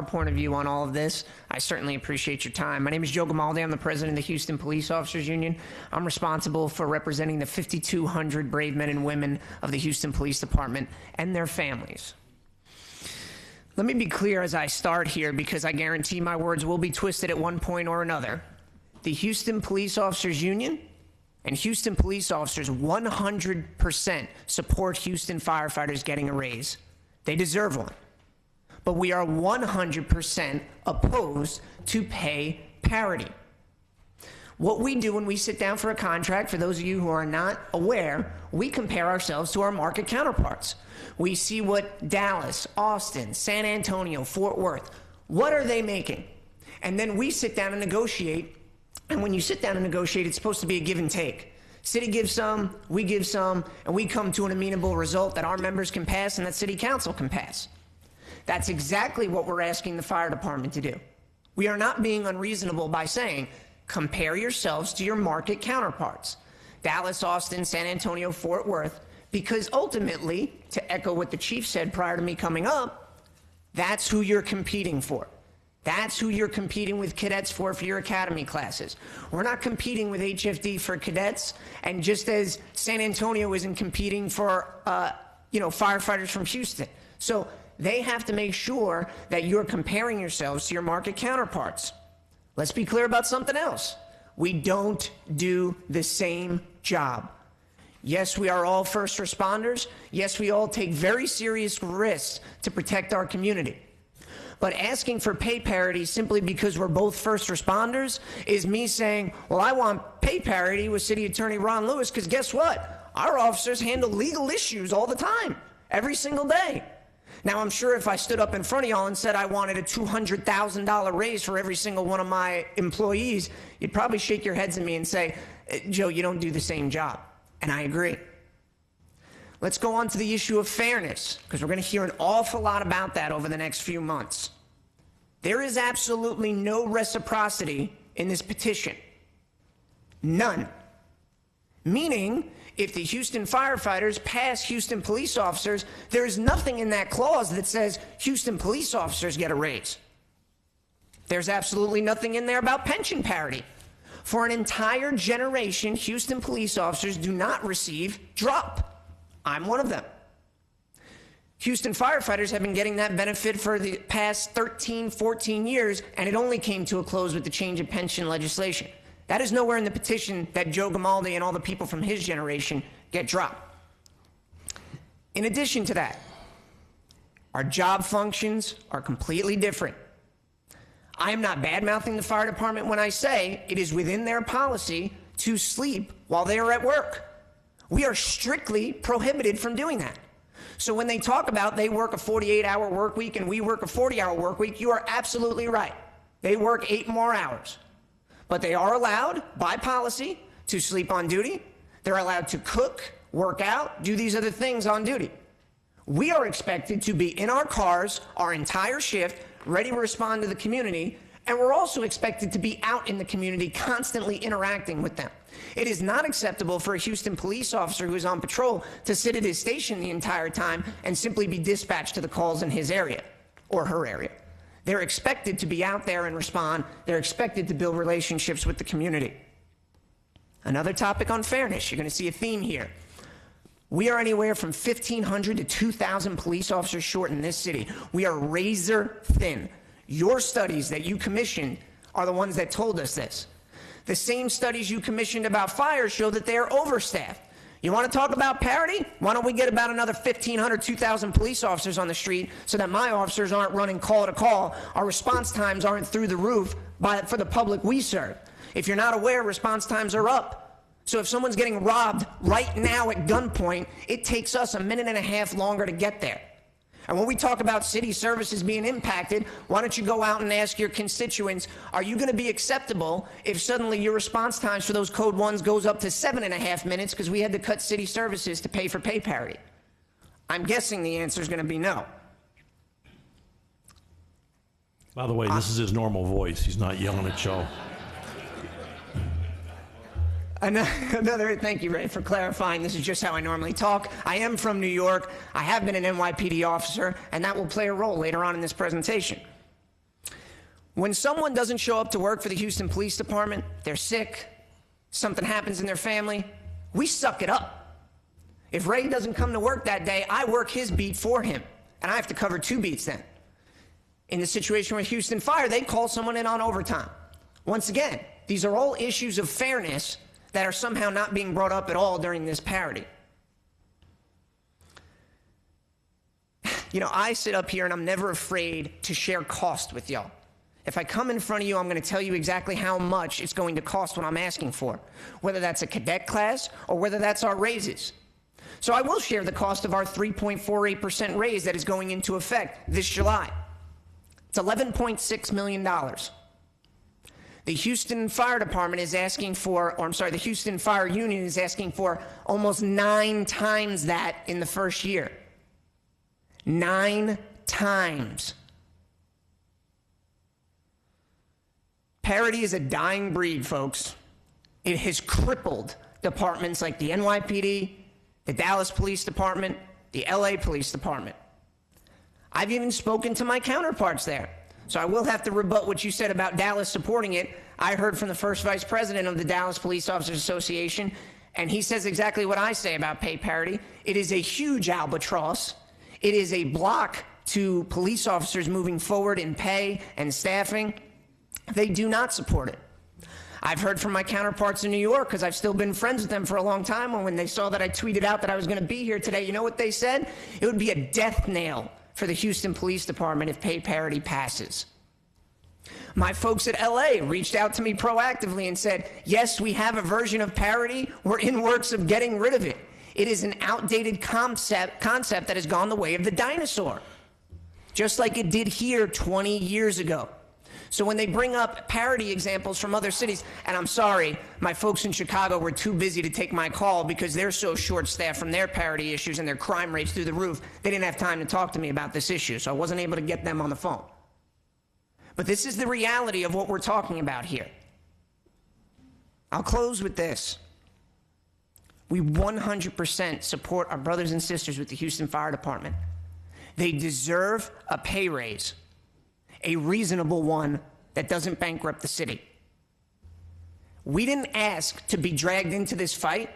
point of view on all of this. I certainly appreciate your time. My name is Joe Gamaldi. I'm the president of the Houston Police Officers Union. I'm responsible for representing the 5,200 brave men and women of the Houston Police Department and their families. Let me be clear as I start here, because I guarantee my words will be twisted at one point or another. The Houston Police Officers Union and Houston police officers 100% support Houston firefighters getting a raise. They deserve one. But we are 100% opposed to pay parity. What we do when we sit down for a contract, for those of you who are not aware, we compare ourselves to our market counterparts. We see what Dallas, Austin, San Antonio, Fort Worth, what are they making? And then we sit down and negotiate. And when you sit down and negotiate, it's supposed to be a give and take. City gives some, we give some, and we come to an amenable result that our members can pass and that city council can pass. That's exactly what we're asking the fire department to do. We are not being unreasonable by saying, compare yourselves to your market counterparts, Dallas, Austin, San Antonio, Fort Worth, because ultimately, to echo what the chief said prior to me coming up, that's who you're competing for. That's who you're competing with cadets for your academy classes. We're not competing with HFD for cadets, and just as San Antonio isn't competing for, firefighters from Houston. So they have to make sure that you're comparing yourselves to your market counterparts. Let's be clear about something else. We don't do the same job. Yes, we are all first responders. Yes, we all take very serious risks to protect our community. But asking for pay parity simply because we're both first responders is me saying, well, I want pay parity with City Attorney Ron Lewis, because guess what? Our officers handle legal issues all the time, every single day. Now, I'm sure if I stood up in front of y'all and said I wanted a $200,000 raise for every single one of my employees, you'd probably shake your heads at me and say, Joe, you don't do the same job. And I agree. Let's go on to the issue of fairness, because we're going to hear an awful lot about that over the next few months. There is absolutely no reciprocity in this petition. None. Meaning, if the Houston firefighters pass Houston police officers, there is nothing in that clause that says Houston police officers get a raise. There's absolutely nothing in there about pension parity. For an entire generation, Houston police officers do not receive drop. I'm one of them. Houston firefighters have been getting that benefit for the past 13, 14 years, and it only came to a close with the change of pension legislation. That is nowhere in the petition that Joe Gamaldi and all the people from his generation get dropped. In addition to that, our job functions are completely different. I am not bad-mouthing the fire department when I say it is within their policy to sleep while they are at work. We are strictly prohibited from doing that. So when they talk about they work a 48-hour work week and we work a 40-hour work week, you are absolutely right. They work 8 more hours. But they are allowed, by policy, to sleep on duty. They're allowed to cook, work out, do these other things on duty. We are expected to be in our cars our entire shift, ready to respond to the community, and we're also expected to be out in the community constantly interacting with them. It is not acceptable for a Houston police officer who is on patrol to sit at his station the entire time and simply be dispatched to the calls in his area or her area. They're expected to be out there and respond. They're expected to build relationships with the community. Another topic on fairness, you're going to see a theme here. We are anywhere from 1,500 to 2,000 police officers short in this city. We are razor thin. Your studies that you commissioned are the ones that told us this. The same studies you commissioned about fires show that they are overstaffed. You want to talk about parity? Why don't we get about another 1,500, 2,000 police officers on the street so that my officers aren't running call to call, our response times aren't through the roof for the public we serve. If you're not aware, response times are up. So if someone's getting robbed right now at gunpoint, it takes us a minute and a half longer to get there. And when we talk about city services being impacted, why don't you go out and ask your constituents, are you going to be acceptable if suddenly your response times for those code 1s goes up to 7.5 minutes because we had to cut city services to pay for pay parity? I'm guessing the answer is going to be no. By the way, this is his normal voice. He's not yelling at Joe. Thank you, Ray, for clarifying. This is just how I normally talk. I am from New York. I have been an NYPD officer, and that will play a role later on in this presentation. When someone doesn't show up to work for the Houston Police Department, they're sick, something happens in their family, we suck it up. If Ray doesn't come to work that day, I work his beat for him, and I have to cover 2 beats then. In the situation with Houston Fire, they call someone in on overtime. Once again, these are all issues of fairness that are somehow not being brought up at all during this parody. You know, I sit up here and I'm never afraid to share cost with y'all. If I come in front of you, I'm going to tell you exactly how much it's going to cost what I'm asking for, whether that's a cadet class or whether that's our raises. So I will share the cost of our 3.48% raise that is going into effect this July. It's $11.6 million. The Houston Fire Department is asking for, or I'm sorry, the Houston Fire Union is asking for almost 9 times that in the first year. 9 times. Parity is a dying breed, folks. It has crippled departments like the NYPD, the Dallas Police Department, the LA Police Department. I've even spoken to my counterparts there. So I will have to rebut what you said about Dallas supporting it. I heard from the first vice president of the Dallas Police Officers Association, and he says exactly what I say about pay parity. It is a huge albatross. It is a block to police officers moving forward in pay and staffing. They do not support it. I've heard from my counterparts in New York, because I've still been friends with them for a long time, and when they saw that I tweeted out that I was going to be here today, you know what they said? It would be a death nail for the Houston Police Department if pay parity passes. My folks at LA reached out to me proactively and said, yes, we have a version of parity. We're in works of getting rid of it. It is an outdated concept that has gone the way of the dinosaur, just like it did here 20 years ago. So when they bring up parity examples from other cities, and I'm sorry, my folks in Chicago were too busy to take my call because they're so short-staffed from their parity issues and their crime rates through the roof, they didn't have time to talk to me about this issue, so I wasn't able to get them on the phone. But this is the reality of what we're talking about here. I'll close with this. We 100% support our brothers and sisters with the Houston Fire Department. They deserve a pay raise, a reasonable one that doesn't bankrupt the city. We didn't ask to be dragged into this fight.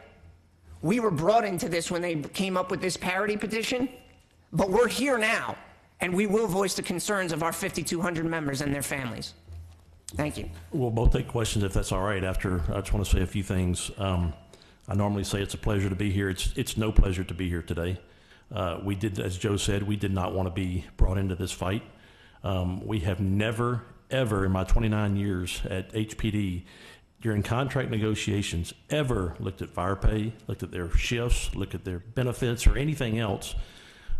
We were brought into this when they came up with this parity petition, but we're here now, and we will voice the concerns of our 5,200 members and their families. Thank you. We'll both take questions if that's all right. After, I just want to say a few things. I normally say it's a pleasure to be here. It's no pleasure to be here today. We did, as Joe said, we did not want to be brought into this fight. We have never, ever in my 29 years at HPD, during contract negotiations, ever looked at fire pay, looked at their shifts, looked at their benefits or anything else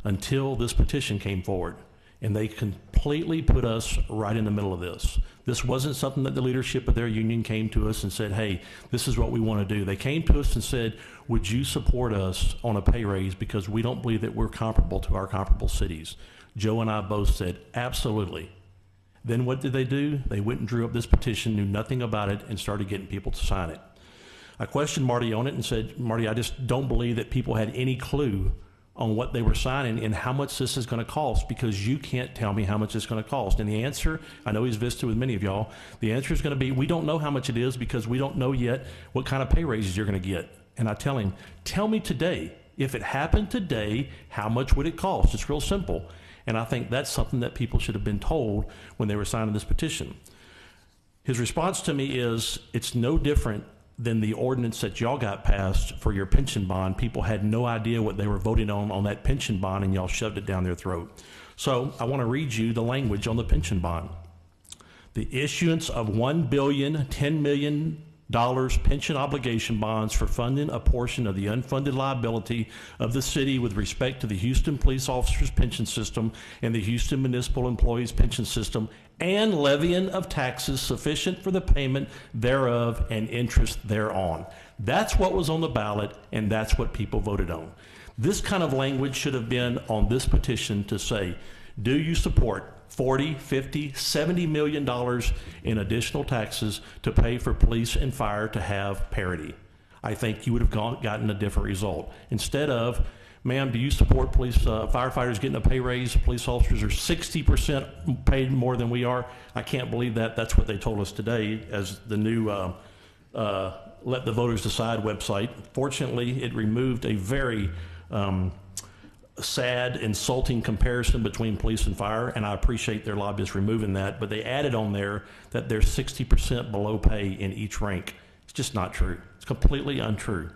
until this petition came forward. And they completely put us right in the middle of this. This wasn't something that the leadership of their union came to us and said, hey, this is what we want to do. They came to us and said, would you support us on a pay raise because we don't believe that we're comparable to our comparable cities. Joe and I both said, absolutely. Then what did they do? They went and drew up this petition, knew nothing about it, and started getting people to sign it. I questioned Marty on it and said, Marty, I just don't believe that people had any clue on what they were signing and how much this is going to cost, because you can't tell me how much it's going to cost. And the answer, I know he's visited with many of y'all, the answer is going to be, we don't know how much it is because we don't know yet what kind of pay raises you're going to get. And I tell him, tell me today, if it happened today, how much would it cost? It's real simple. And I think that's something that people should have been told when they were signing this petition. His response to me is, it's no different than the ordinance that y'all got passed for your pension bond. People had no idea what they were voting on that pension bond, and y'all shoved it down their throat. So I want to read you the language on the pension bond. The issuance of $1 billion, $10 million pension obligation bonds for funding a portion of the unfunded liability of the city with respect to the Houston Police Officers Pension System and the Houston Municipal Employees Pension System, and levying of taxes sufficient for the payment thereof and interest thereon. That's what was on the ballot, and that's what people voted on. This kind of language should have been on this petition to say, do you support $40, $50, $70 million in additional taxes to pay for police and fire to have parity? I think you would have gotten a different result. Instead of ma'am, do you support police firefighters getting a pay raise? Police officers are 60% paid more than we are. I can't believe that. That's what they told us today as the new Let the Voters Decide website. Fortunately, it removed a very sad, insulting comparison between police and fire, and I appreciate their lobbyists removing that, but they added on there that they're 60% below pay in each rank. It's just not true. It's completely untrue.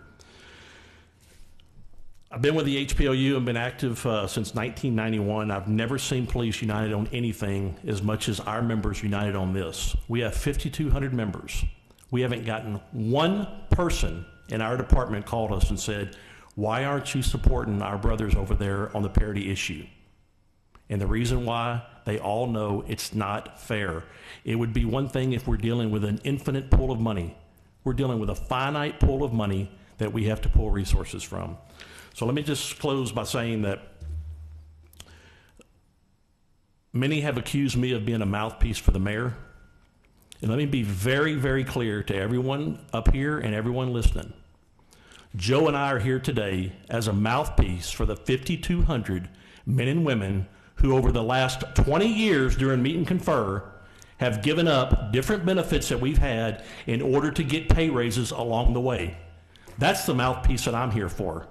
I've been with the HPOU and been active since 1991. I've never seen police united on anything as much as our members united on this. We have 5,200 members. We haven't gotten one person in our department called us and said, why aren't you supporting our brothers over there on the parity issue? And the reason why, they all know it's not fair. It would be one thing if we're dealing with an infinite pool of money. We're dealing with a finite pool of money that we have to pull resources from. So let me just close by saying that many have accused me of being a mouthpiece for the mayor. And let me be very, very clear to everyone up here and everyone listening. Joe and I are here today as a mouthpiece for the 5,200 men and women who over the last 20 years during Meet and Confer have given up different benefits that we've had in order to get pay raises along the way. That's the mouthpiece that I'm here for.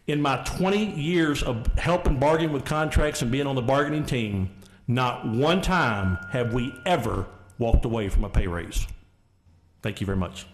In my 20 years of helping bargain with contracts and being on the bargaining team, not one time have we ever walked away from a pay raise. Thank you very much.